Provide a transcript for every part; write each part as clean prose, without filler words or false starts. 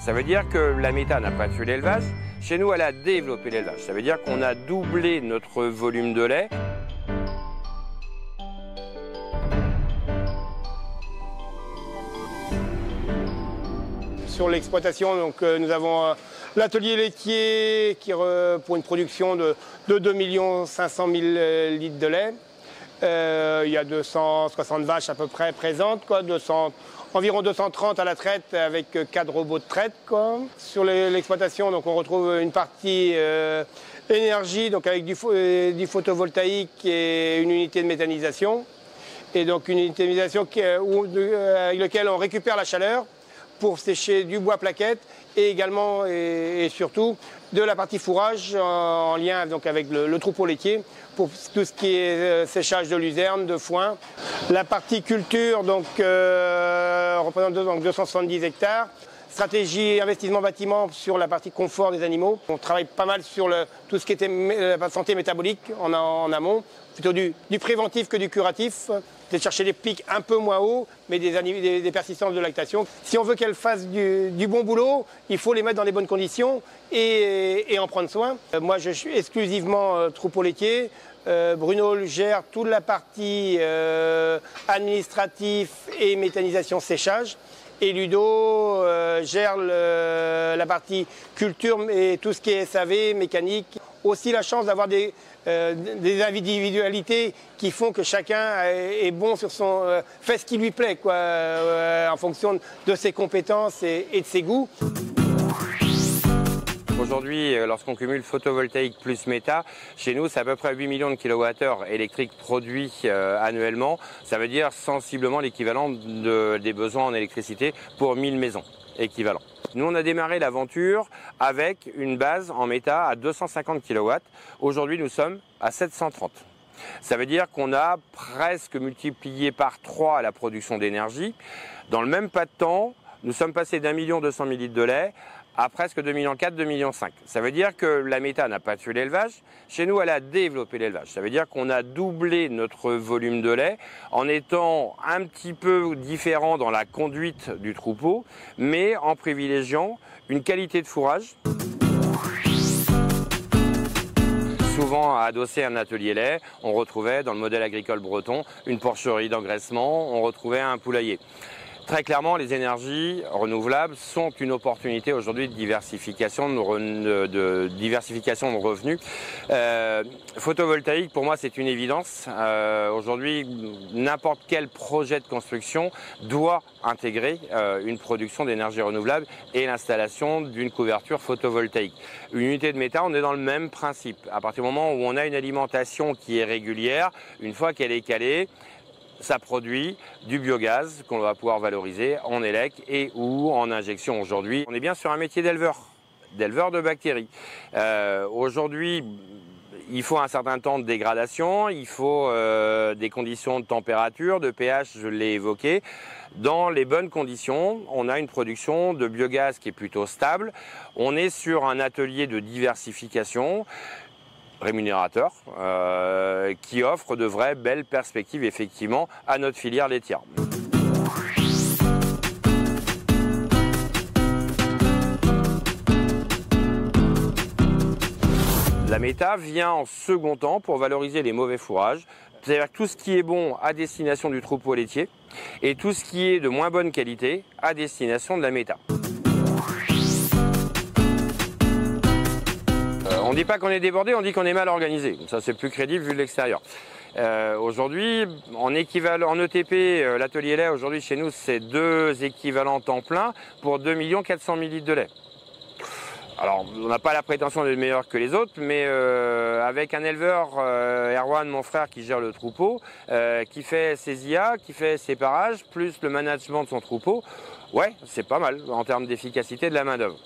Ça veut dire que la méta n'a pas tué l'élevage. Chez nous, elle a développé l'élevage. Ça veut dire qu'on a doublé notre volume de lait. Sur l'exploitation, donc, nous avons l'atelier laitier qui, pour une production de 2 500 000 litres de lait. Il y a 260 vaches à peu près présentes, quoi, environ 230 à la traite avec 4 robots de traite, quoi. Sur l'exploitation, donc, on retrouve une partie énergie, donc, avec du photovoltaïque et une unité de méthanisation. Et donc une unité de méthanisation avec laquelle on récupère la chaleur pour sécher du bois plaquette et également et surtout de la partie fourrage en lien donc avec le troupeau laitier pour tout ce qui est séchage de luzerne, de foin. La partie culture donc, représente donc 270 hectares. Stratégie investissement bâtiment sur la partie confort des animaux. On travaille pas mal sur tout ce qui était la santé métabolique en amont, plutôt du préventif que du curatif. De chercher des pics un peu moins hauts, mais des persistances de lactation. Si on veut qu'elles fassent du bon boulot, il faut les mettre dans les bonnes conditions et en prendre soin. Moi, je suis exclusivement troupeau laitier. Bruno gère toute la partie administrative et méthanisation séchage. Et Ludo gère la partie culture et tout ce qui est SAV, mécanique. Aussi la chance d'avoir des individualités qui font que chacun est bon sur fait ce qui lui plaît, quoi, en fonction de ses compétences et de ses goûts. Aujourd'hui, lorsqu'on cumule photovoltaïque plus méta, chez nous, c'est à peu près 8 millions de kilowattheures électriques produits annuellement. Ça veut dire sensiblement l'équivalent des besoins en électricité pour 1000 maisons équivalents. Nous, on a démarré l'aventure avec une base en méta à 250 kW. Aujourd'hui, nous sommes à 730. Ça veut dire qu'on a presque multiplié par 3 la production d'énergie. Dans le même pas de temps, nous sommes passés d'1 200 000 litres de lait à presque 2,4 millions, 2,5 millions. Ça veut dire que la méta n'a pas tué l'élevage. Chez nous, elle a développé l'élevage. Ça veut dire qu'on a doublé notre volume de lait en étant un petit peu différent dans la conduite du troupeau, mais en privilégiant une qualité de fourrage. Souvent adossé à un atelier lait, on retrouvait dans le modèle agricole breton une porcherie d'engraissement, on retrouvait un poulailler. Très clairement, les énergies renouvelables sont une opportunité aujourd'hui de diversification de revenus. Photovoltaïque, pour moi, c'est une évidence. Aujourd'hui, n'importe quel projet de construction doit intégrer une production d'énergie renouvelable et l'installation d'une couverture photovoltaïque. Une unité de méta, on est dans le même principe. À partir du moment où on a une alimentation qui est régulière, une fois qu'elle est calée, ça produit du biogaz qu'on va pouvoir valoriser en élec et ou en injection aujourd'hui. On est bien sur un métier d'éleveur de bactéries. Aujourd'hui, il faut un certain temps de dégradation, il faut des conditions de température, de pH, je l'ai évoqué. Dans les bonnes conditions, on a une production de biogaz qui est plutôt stable. On est sur un atelier de diversification rémunérateur qui offre de vraies belles perspectives effectivement à notre filière laitière. La méta vient en second temps pour valoriser les mauvais fourrages, c'est-à-dire tout ce qui est bon à destination du troupeau laitier et tout ce qui est de moins bonne qualité à destination de la méta. On ne dit pas qu'on est débordé, on dit qu'on est mal organisé. Ça, c'est plus crédible vu de l'extérieur. Aujourd'hui, en ETP, l'atelier lait, aujourd'hui chez nous, c'est 2 équivalents temps plein pour 2 400 000 litres de lait. Alors, on n'a pas la prétention d'être meilleur que les autres, mais avec un éleveur, Erwan, mon frère, qui gère le troupeau, qui fait ses IA, qui fait ses parages, plus le management de son troupeau, ouais, c'est pas mal en termes d'efficacité de la main-d'œuvre.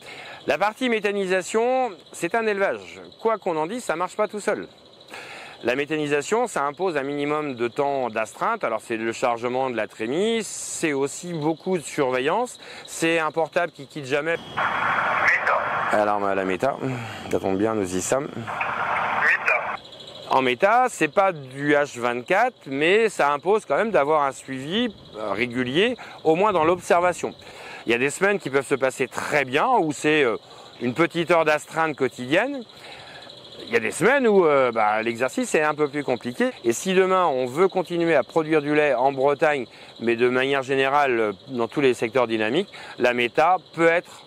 La partie méthanisation, c'est un élevage. Quoi qu'on en dise, ça ne marche pas tout seul. La méthanisation, ça impose un minimum de temps d'astreinte. Alors c'est le chargement de la trémie, c'est aussi beaucoup de surveillance. C'est un portable qui quitte jamais. Alarme à la méta, ça tombe bien, nous y sommes. En méta, c'est pas du H24, mais ça impose quand même d'avoir un suivi régulier, au moins dans l'observation. Il y a des semaines qui peuvent se passer très bien, où c'est une petite heure d'astreinte quotidienne. Il y a des semaines où l'exercice est un peu plus compliqué. Et si demain on veut continuer à produire du lait en Bretagne, mais de manière générale dans tous les secteurs dynamiques, la méta peut être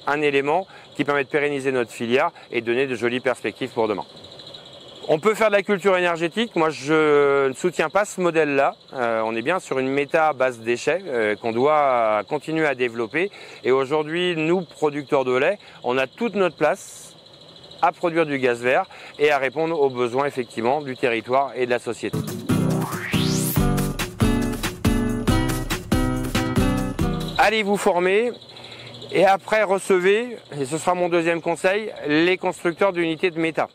un élément qui permet de pérenniser notre filière et de donner de jolies perspectives pour demain. On peut faire de la culture énergétique. Moi, je ne soutiens pas ce modèle-là. On est bien sur une méta à base déchets qu'on doit continuer à développer. Et aujourd'hui, nous, producteurs de lait, on a toute notre place à produire du gaz vert et à répondre aux besoins effectivement du territoire et de la société. Allez vous former et après recevez, et ce sera mon deuxième conseil, les constructeurs d'unités de méta.